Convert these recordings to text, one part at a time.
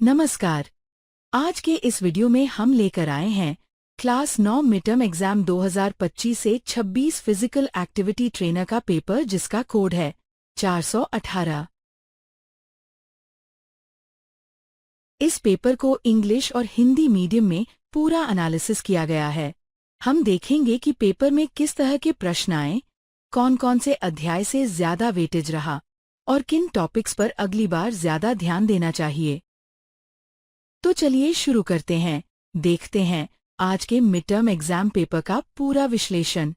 नमस्कार। आज के इस वीडियो में हम लेकर आए हैं क्लास 9 मिड टर्म एग्जाम 2025 से 26 फिजिकल एक्टिविटी ट्रेनर का पेपर जिसका कोड है 418। इस पेपर को इंग्लिश और हिंदी मीडियम में पूरा एनालिसिस किया गया है। हम देखेंगे कि पेपर में किस तरह के प्रश्न आए, कौन कौन से अध्याय से ज्यादा वेटेज रहा और किन टॉपिक्स पर अगली बार ज्यादा ध्यान देना चाहिए। तो चलिए शुरू करते हैं। देखते हैं आज के मिड टर्म एग्जाम पेपर का पूरा विश्लेषण।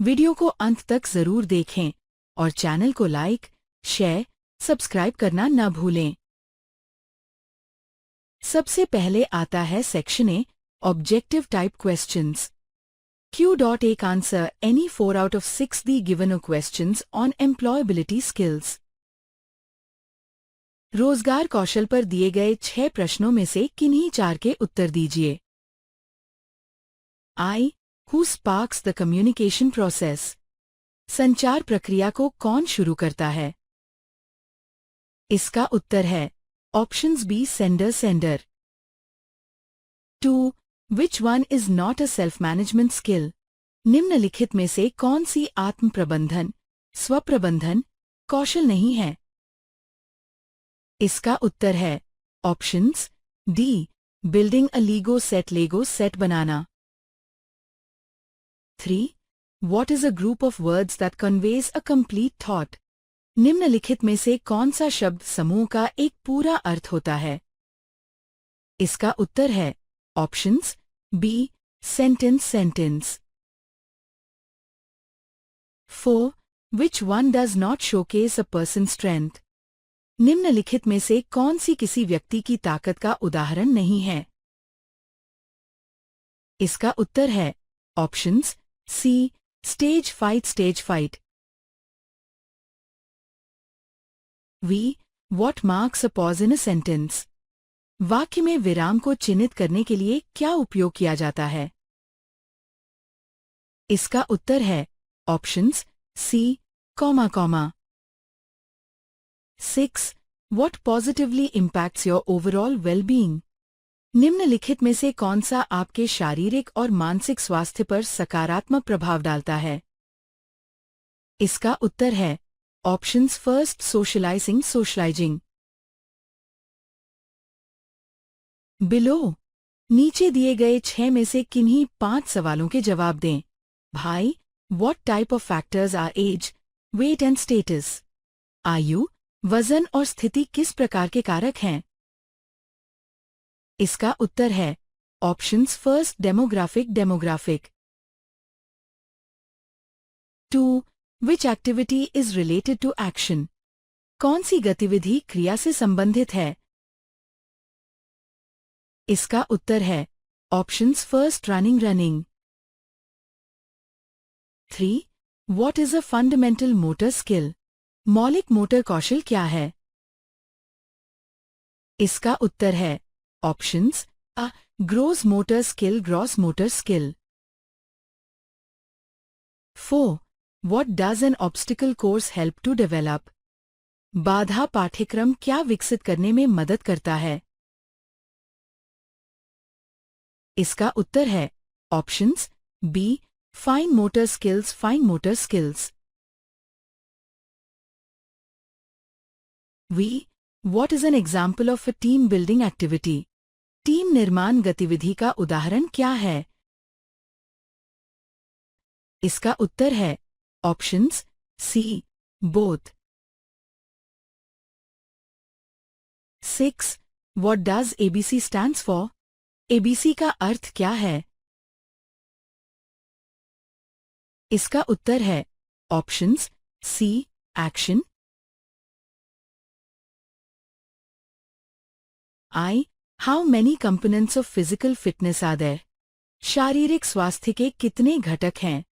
वीडियो को अंत तक जरूर देखें और चैनल को लाइक, शेयर, सब्सक्राइब करना न भूलें। सबसे पहले आता है section A, objective type questions. Q.A answer any 4 out of 6 the given questions on employability skills. रोजगार कौशल पर दिए गए 6 प्रश्नों में से किन्हीं 4 के उत्तर दीजिए। I. Who sparks the communication process? संचार प्रक्रिया को कौन शुरू करता है? इसका उत्तर है options B, sender. 2. Which one is not a self-management skill? निम्नलिखित में से कौन सी आत्म प्रबंधन, स्वप्रबंधन कौशल नहीं है? इसका उत्तर है options D, building a LIGO set banana. 3. What is a group of words that conveys a complete thought? निम्नलिखित में से कौन सा शब्द समूह का एक पूरा अर्थ होता है? इसका उत्तर है options B, sentence. 4. Which one does not showcase a person's strength? निम्नलिखित में से कौन सी किसी व्यक्ति की ताकत का उदाहरण नहीं है? इसका उत्तर है options C, stage fight. V. What marks a pause in a sentence? वाक्य में विराम को चिन्हित करने के लिए क्या उपयोग किया जाता है? इसका उत्तर है options C, comma. 6. What positively impacts your overall well-being? निम्नलिखित में से कौन सा आपके शारीरिक और मानसिक स्वास्थ्य पर सकारात्मक प्रभाव डालता है? इसका उत्तर है ऑप्शंस फर्स्ट, सोशलाइजिंग। बिलो नीचे दिए गए 6 में से किन्हीं 5 सवालों के जवाब दें। भाई, what type of factors are age, weight and status? आयु, वजन और स्थिति किस प्रकार के कारक हैं? इसका उत्तर है options first, demographic. 2. Which activity is related to action? कौन सी गतिविधि क्रिया से संबंधित है? इसका उत्तर है options first, running. 3. What is a fundamental motor skill? मौलिक मोटर कौशल क्या है? इसका उत्तर है options a, gross motor skill. 4. What does an obstacle course help to develop? बाधा पाठ्यक्रम क्या विकसित करने में मदद करता है? इसका उत्तर है options B, fine motor skills. V. What is an example of a team building activity? Team निर्माण गतिविधि का उदाहरण क्या है? इसका उत्तर है options C, both. 6. What does ABC stands for? ABC का अर्थ क्या है? इसका उत्तर है options C, action. I. How many components of physical fitness are there? शारीरिक स्वास्थ्य के कितने घटक हैं?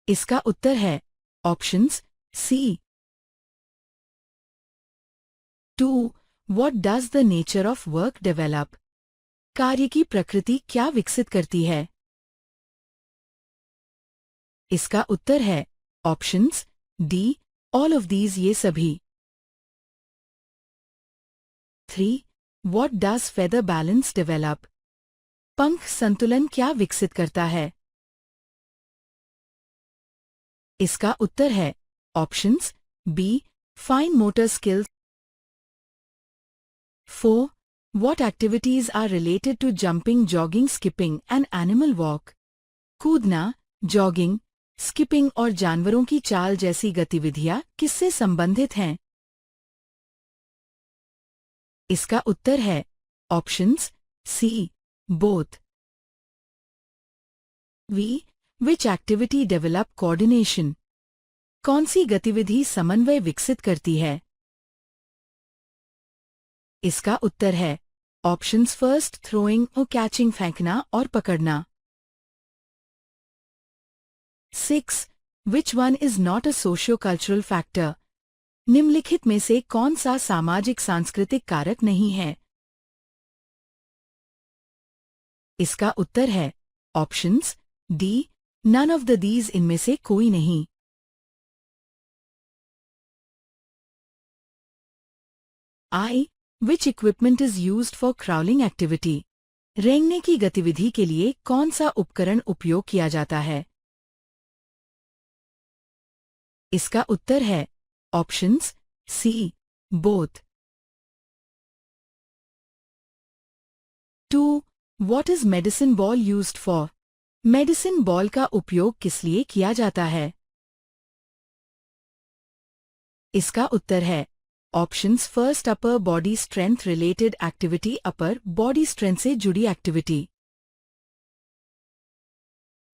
इसका उत्तर है options C. 2. What does the nature of work develop? कार्य की प्रकृति क्या विकसित करती है? इसका उत्तर है options D, all of these, ये सभी। 3. What does feather balance develop? पंख संतुलन क्या विकसित करता है? इसका उत्तर है options B fine motor skills. 4. What activities are related to jumping, jogging, skipping and animal walk? कूदना, जॉगिंग, स्किपिंग और जानवरों की चाल जैसी गतिविधियां किससे संबंधित हैं? इसका उत्तर है options C both. V which activity develop coordination? कौन सी गतिविधि समन्वय विकसित करती है? इसका उत्तर है ऑप्शंस फर्स्ट थ्रोइंग और कैचिंग, फेंकना और पकड़ना। 6. Which one is not a socio-cultural factor? निम्नलिखित में से कौन सा सामाजिक सांस्कृतिक कारक नहीं है? इसका उत्तर है options D none of the these, इनमें से कोई नहीं। I which equipment is used for crawling activity? रेंगने की गतिविधि के लिए कौन सा उपकरण उपयोग किया जाता है? इसका उत्तर है options C both. 2. What is medicine ball used for? Medicine ball का उपयोग किस लिए किया जाता है? इसका उत्तर है options first upper body strength related activity, upper body strength से जुड़ी activity.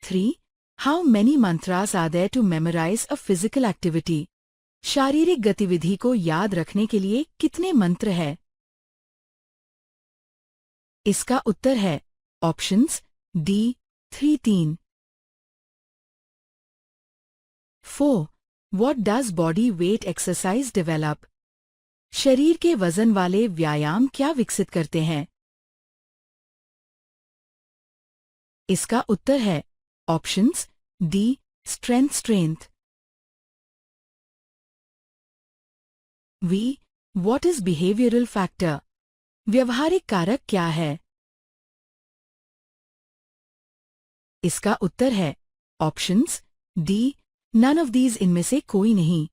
3. How many mantras are there to memorize a physical activity? शारीरिक गतिविधि को याद रखने के लिए कितने मंत्र हैं? इसका उत्तर है options D 3। 4. What does body weight exercise develop? शरीर के वजन वाले व्यायाम क्या विकसित करते हैं? इसका उत्तर है options D strength. V what is behavioural factor? व्यवहारिक कारक क्या है? इसका उत्तर है options D none of these, इनमें से कोई नहीं।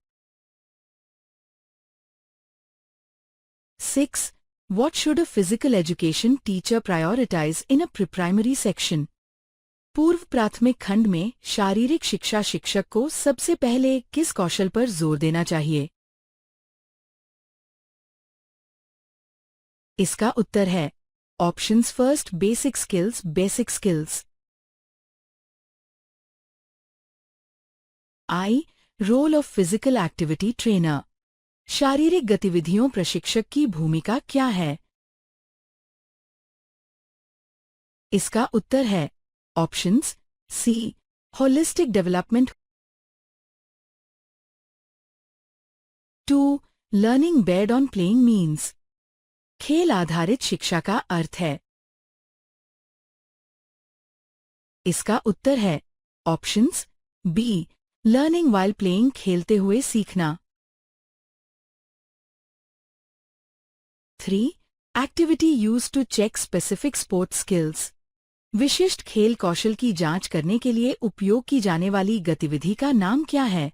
6. What should a physical education teacher prioritize in a pre-primary section? पूर्व प्राथमिक खंड में शारीरिक शिक्षा शिक्षक को सबसे पहले किस कौशल पर जोर देना चाहिए? इसका उत्तर है options first basic skills. I role of physical activity trainer? शारीरिक गतिविधियों प्रशिक्षक की भूमिका क्या है? इसका उत्तर है options C holistic development. 2. Learning based on playing means? खेल आधारित शिक्षा का अर्थ है? इसका उत्तर है options B learning while playing, खेलते हुए सीखना। 3. Activity used to check specific sports skills? विशिष्ट खेल कौशल की जांच करने के लिए उपयोग की जाने वाली गतिविधि का नाम क्या है?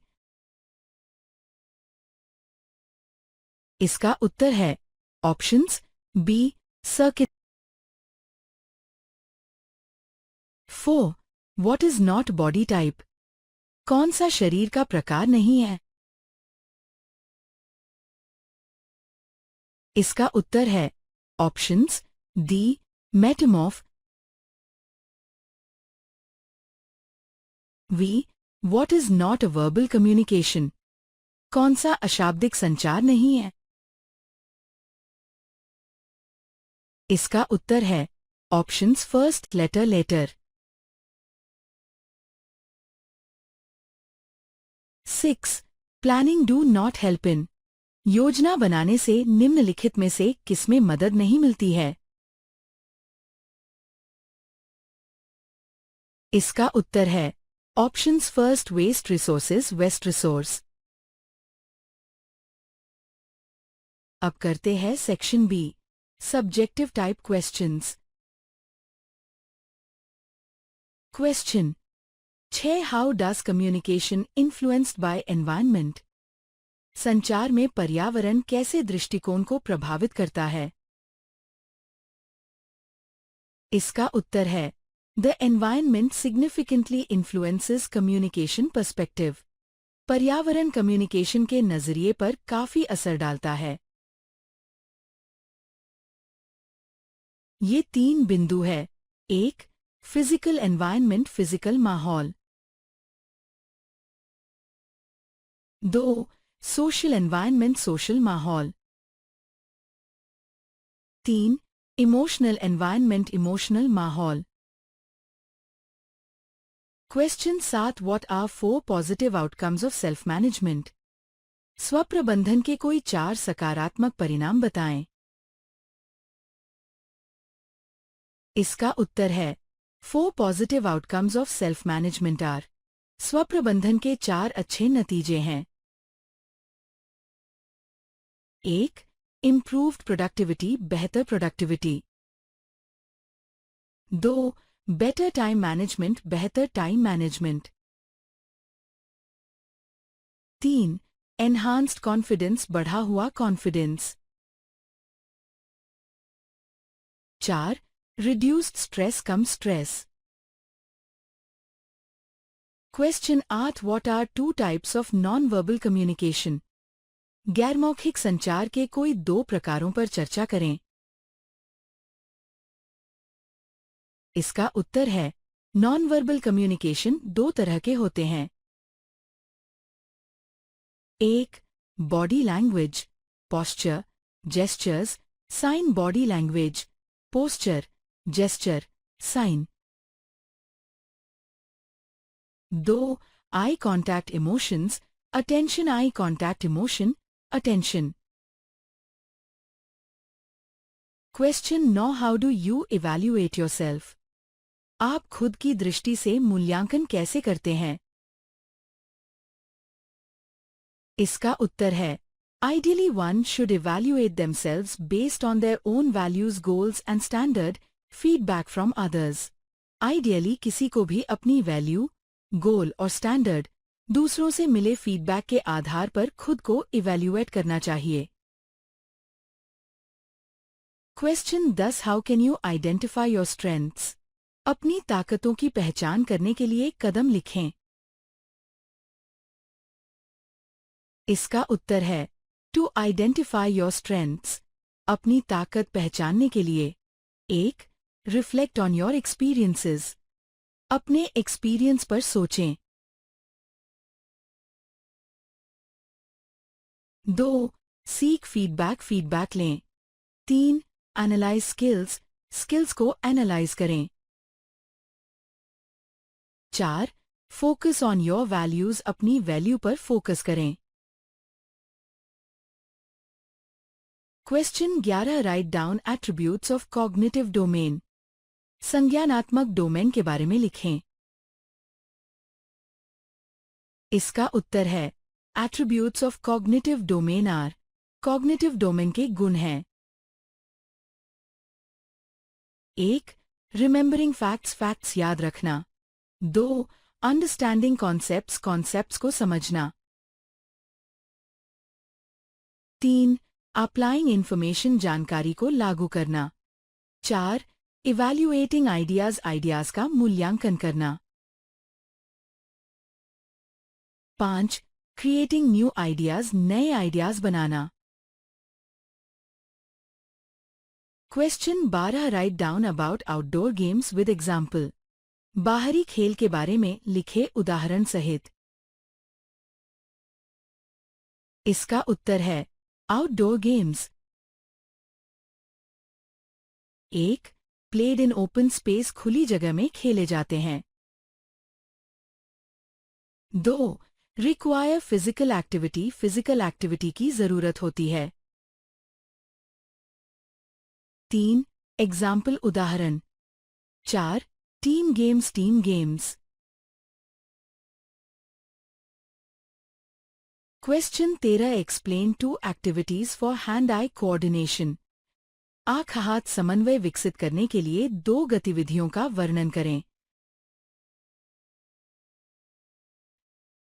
इसका उत्तर है options B circuit. 4. What is not body type? कौन सा शरीर का प्रकार नहीं है? इसका उत्तर है options D metamorph. V what is not a verbal communication? कौन सा अशाब्दिक संचार नहीं है? इसका उत्तर है options first letter. 6. Planning do not help in? योजना बनाने से निम्नलिखित में से किसमें मदद नहीं मिलती है? इसका उत्तर है ऑप्शंस फर्स्ट वेस्ट रिसोर्स। अब करते हैं section B. Subjective type questions. Question 6. How does communication influenced by environment? संचार में पर्यावरण कैसे दृष्टिकोण को प्रभावित करता है? इसका उत्तर है The environment significantly influences communication perspective. पर्यावरण कम्युनिकेशन के नजरिए पर काफी असर डालता है। ये 3 बिंदु है। 1. फिजिकल एनवायरनमेंट फिजिकल माहौल। 2. सोशल एनवायरनमेंट सोशल माहौल। 3. इमोशनल एनवायरनमेंट इमोशनल माहौल। Question 7. What are 4 positive outcomes of self-management? स्वप्रबंधन के कोई 4 सकारात्मक परिणाम बताएं। इसका उत्तर है 4 positive outcomes of self-management are. स्वप्रबंधन के 4 अच्छे नतीजे हैं। 1. Improved productivity बेहतर प्रोडक्टिविटी। 2. बेटर टाइम मैनेजमेंट बेहतर टाइम मैनेजमेंट। 3. एनहांस्ड कॉन्फिडेंस बढ़ा हुआ confidence. 4. Reduced stress come stress. Question 8. What are 2 types of non-verbal communication? गैरमौखिक संचार के कोई 2 प्रकारों पर चर्चा करें। इसका उत्तर है नॉन वर्बल कम्युनिकेशन 2 तरह के होते हैं। 1. Body language posture gestures sign. Body language posture gesture sign. 2. Eye contact emotions attention eye contact emotion attention. Question 9. How do you evaluate yourself? आप खुद की दृष्टि से मूल्यांकन कैसे करते हैं? इसका उत्तर है ideally one should evaluate themselves based on their own values goals and standard feedback from others. Ideally किसी को भी अपनी वैल्यू गोल और स्टैंडर्ड दूसरों से मिले फीडबैक के आधार पर खुद को इवैल्यूएट करना चाहिए। Question 10. How can you identify your strengths? अपनी ताकतों की पहचान करने के लिए कदम लिखें। इसका उत्तर है टू आइडेंटिफाई योर स्ट्रेंथ्स अपनी ताकत पहचानने के लिए 1. रिफ्लेक्ट ऑन योर एक्सपीरियंसेस अपने एक्सपीरियंस पर सोचें। 2. सीक फीडबैक लें। 3. एनालाइज स्किल्स को एनालाइज करें। 4. फोकस ऑन योर वैल्यूज अपनी वैल्यू पर फोकस करें। Question 11. Write down attributes of cognitive domain संज्ञानात्मक डोमेन के बारे में लिखें। इसका उत्तर है attributes of cognitive domain are. Cognitive domain के गुण हैं। 1. रिमेंबरिंग फैक्ट्स याद रखना। 2. अंडरस्टैंडिंग कॉन्सेप्ट्स को समझना। 3. अप्लाइंग इंफॉर्मेशन जानकारी को लागू करना। 4. इवैल्यूएटिंग आइडियाज का मूल्यांकन करना। 5. क्रिएटिंग न्यू आइडियाज नए ideas banana. Question 12. Write down about outdoor games with example बाहरी खेल के बारे में लिखे उदाहरण सहित। इसका उत्तर है outdoor games. 1. Played in open space खुली जगह में खेले जाते हैं। 2. रिक्वायर फिजिकल एक्टिविटी की जरूरत होती है। 3. एग्जाम्पल उदाहरण। 4. Team games. Question 13. Explain 2 activities for hand eye coordination आँख हाथ समन्वय विकसित करने के लिए 2 गतिविधियों का वर्णन करें।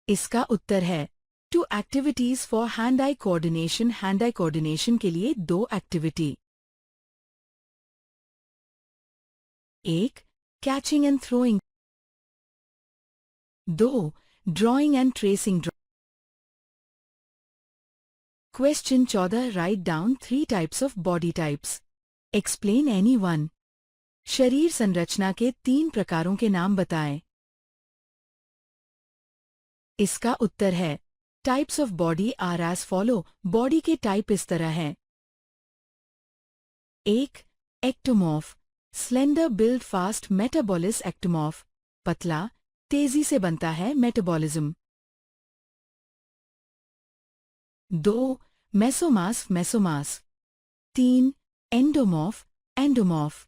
इसका उत्तर है 2 activities for hand eye coordination. Hand eye coordination के लिए 2 activity. 1. Catching and throwing. 2. Drawing and tracing. Question 14 write down 3 types of body types. Explain any one. शरीर संरचना के 3 प्रकारों के नाम बताएं। इसका उत्तर है types of body are as follow. Body के टाइप इस तरह हैं। 1. Ectomorph, slender build fast metabolism. Ectomorph पतला, तेजी से बनता है, metabolism. 2. Mesomorph, mesomorph. 3. Endomorph, endomorph.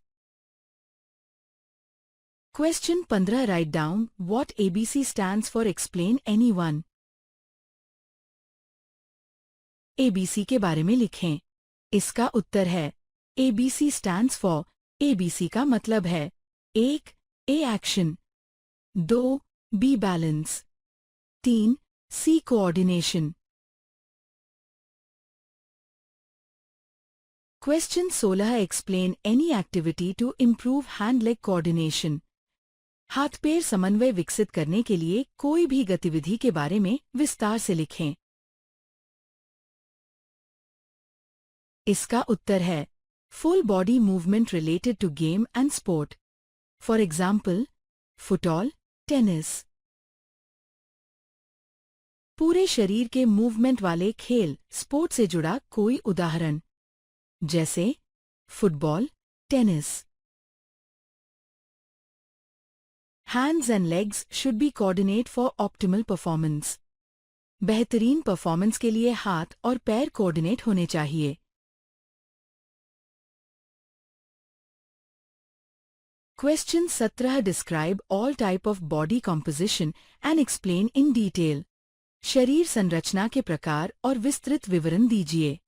Question 15 write down what ABC stands for. Explain any one. ABC के बारे में लिखें। इसका उत्तर है एबीसी स्टैंड्स फॉर। एबीसी का मतलब है 1. A action, 2. B balance, 3. C coordination. Question 16 explain any activity to improve hand leg coordination. हाथ पैर समन्वय विकसित करने के लिए कोई भी गतिविधि के बारे में विस्तार से लिखें। इसका उत्तर है full body movement related to game and sport. For example football, tennis. पूरे शरीर के मूवमेंट वाले खेल, स्पोर्ट से जुड़ा कोई उदाहरण, जैसे football, tennis. Hands and legs should be coordinate for optimal performance. बेहतरीन परफॉर्मेंस के लिए हाथ और पैर कोऑर्डिनेट होने चाहिए। Question 17 describe all type of body composition and explain in detail. शरीर संरचना के प्रकार और विस्तृत विवरण दीजिए।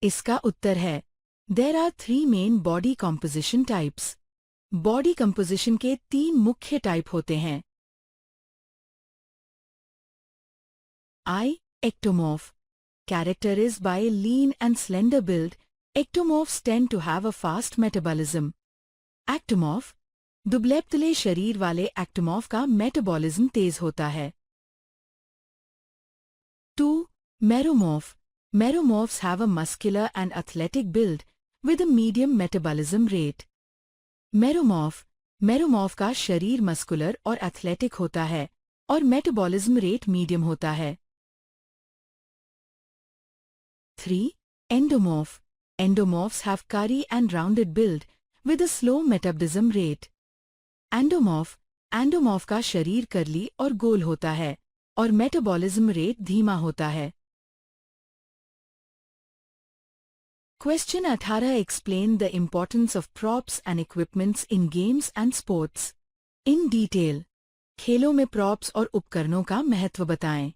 इसका उत्तर है There are 3 main body composition types. Body composition के 3 मुख्य टाइप होते हैं। I. Ectomorph. Characterized by lean and slender build, ectomorphs tend to have a fast metabolism. Ectomorph. दुबले-पतले शरीर वाले एक्टोमॉर्फ का मेटाबॉलिज्म तेज होता है। 2. Meromorph. Meromorphs have a muscular and athletic build with a medium metabolism rate. मेरोमॉर्फ का शरीर muscular और athletic होता है और मेटाबॉलिज्म रेट मीडियम होता है। 3. Endomorph. Endomorphs have curly and rounded build with a slow metabolism rate. Endomorph का शरीर करली और गोल होता है और मेटाबॉलिज्म रेट धीमा होता है। Question 18 explain the importance of props and equipments in games and sports. In detail. खेलों में प्रॉप्स और उपकरणों का महत्व बताएं।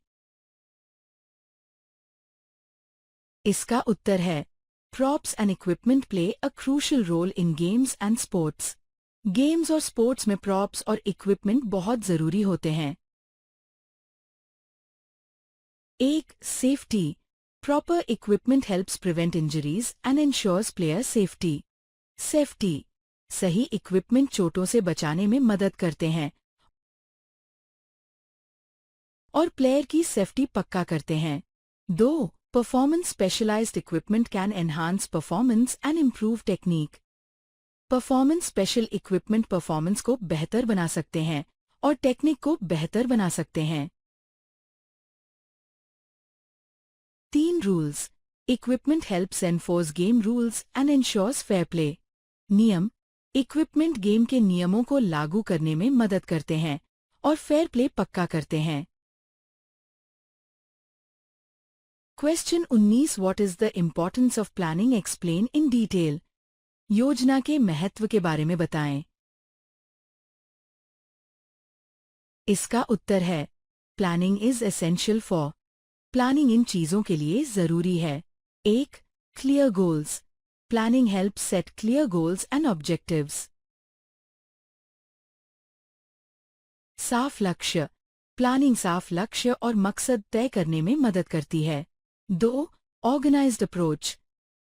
इसका उत्तर है props and equipment play a crucial role in games and sports. Games और स्पोर्ट्स में प्रॉप्स और इक्विपमेंट बहुत जरूरी होते हैं। 1. Safety. Proper equipment helps prevent injuries and ensures player safety. Safety. सही इक्विपमेंट चोटों से बचाने में मदद करते हैं और प्लेयर की सेफ्टी पक्का करते हैं। 2. Performance specialized equipment can enhance performance and improve technique. Performance special equipment performance को बेहतर बना सकते हैं और टेक्निक को बेहतर बना सकते हैं। 3 rules. Equipment helps enforce game rules and ensures fair play. नियम. इक्विपमेंट गेम के नियमों को लागू करने में मदद करते हैं और फेयर प्ले पक्का करते हैं। Question 19 what is the importance of planning explain in detail. योजना के महत्व के बारे में बताएं। इसका उत्तर है planning is essential for. Planning in चीजों के लिए जरूरी है 1. Clear goals. Planning helps set clear goals and objectives. साफ लक्ष्य. प्लानिंग साफ लक्ष्य और मकसद तय करने में मदद करती है. 2. Organized approach.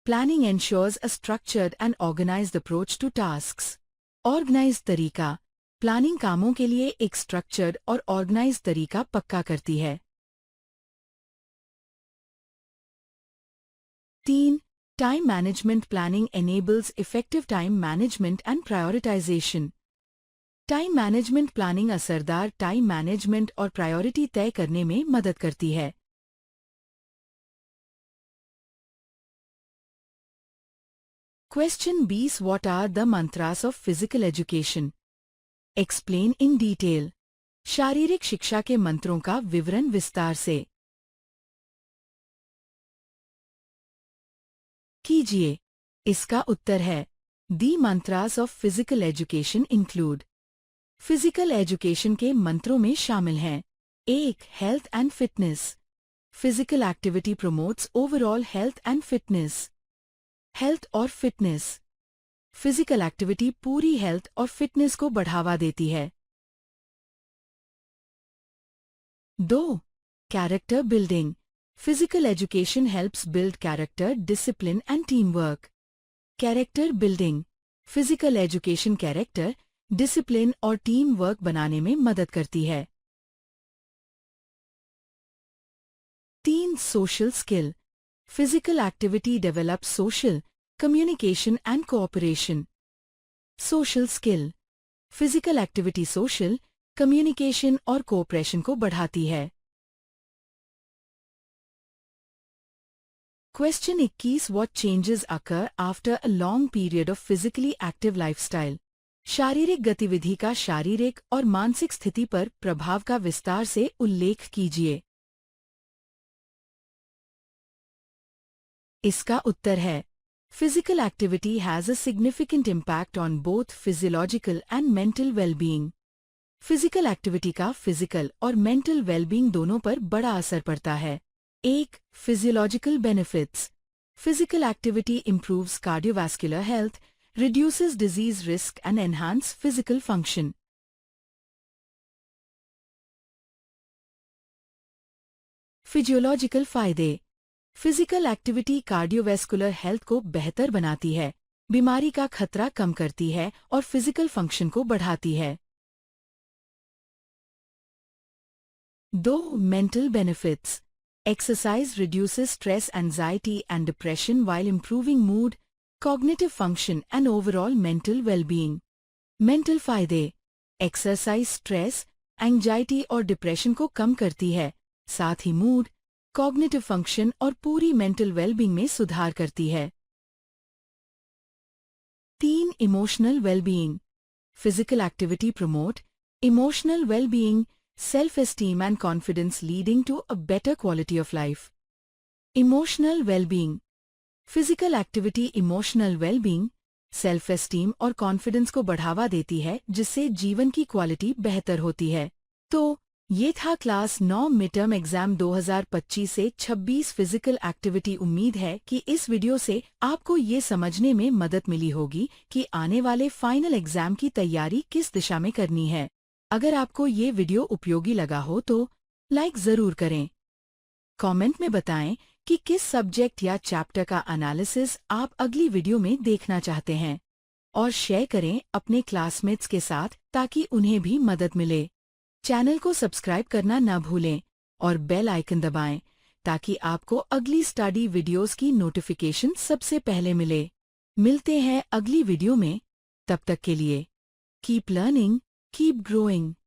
Planning ensures a structured and organized approach to tasks. Organized तरीका. प्लानिंग कामों के लिए एक स्ट्रक्चर्ड और ऑर्गेनाइज्ड तरीका पक्का करती है. 3. Time management. Planning enables effective time management and prioritization. Time management planning असरदार टाइम मैनेजमेंट और प्रायोरिटी तय करने में मदद करती है. Question 20. What are the mantras of physical education? Explain in detail. शारीरिक शिक्षा के मंत्रों का विवरण विस्तार से कीजिए. इसका उत्तर है The mantras of physical education include. Physical education के मंत्रों में शामिल हैं. 1. Health and fitness. Physical activity promotes overall health and fitness. Health और फिटनेस. फिजिकल एक्टिविटी पूरी हेल्थ और फिटनेस को बढ़ावा देती है. 2. Character building. Physical education helps build character, discipline and team work. Character building. Physical education character, discipline और team work बनाने में मदद करती है. 3. Social skill. Physical activity develops social, communication and cooperation. Social skill. Physical activity social, communication और cooperation को बढ़ाती है. Question 21. What changes occur after a long period of physically active lifestyle? शारीरिक गतिविधि का शारीरिक और मानसिक स्थिति पर प्रभाव का विस्तार से उल्लेख कीजिए. इसका उत्तर है Physical activity has a significant impact on both physiological and mental well-being. Physical activity का फिजिकल और मेंटल वेलबींग दोनों पर बड़ा असर पड़ता है. 1. Physiological benefits. Physical activity improves cardiovascular health, reduces disease risk and enhance physical function. Physiological फायदे. Physical activity cardiovascular health को बेहतर बनाती है, बीमारी का खतरा कम करती है और फिजिकल फंक्शन को बढ़ाती है. 2. Mental benefits. Exercise reduces stress, anxiety and depression while improving mood, cognitive function and overall mental well-being. Mental फायदे. एक्सरसाइज स्ट्रेस, एंजाइटी और डिप्रेशन को कम करती है, साथ ही मूड, कॉग्निटिव फंक्शन और पूरी मेंटल वेलबींग में सुधार करती है. 3. Emotional wellbeing. Physical activity promote emotional wellbeing, self-esteem and confidence leading to a better quality of life. Emotional well-being. Physical activity emotional well-being, self-esteem और confidence को बढ़ावा देती है जिससे जीवन की क्वालिटी बेहतर होती है. तो ये था क्लास 9 मिड टर्म एग्जाम 2025 से 26 फिजिकल एक्टिविटी. उम्मीद है कि इस वीडियो से आपको ये समझने में मदद मिली होगी कि आने वाले फाइनल एग्जाम की तैयारी किस दिशा में करनी है. अगर आपको ये वीडियो उपयोगी लगा हो तो लाइक ज़रूर करें. कमेंट में बताएं कि किस सब्जेक्ट या चैप्टर का एनालिसिस आप अगली वीडियो में देखना चाहते हैं और शेयर करें अपने क्लासमेट्स के साथ ताकि उन्हें भी मदद मिले. चैनल को सब्सक्राइब करना न भूलें और बेल आइकन दबाएं ताकि आपको अगली स्टडी वीडियोस की नोटिफिकेशन सबसे पहले मिले. मिलते हैं अगली वीडियो में. तब तक के लिए कीप लर्निंग, keep growing.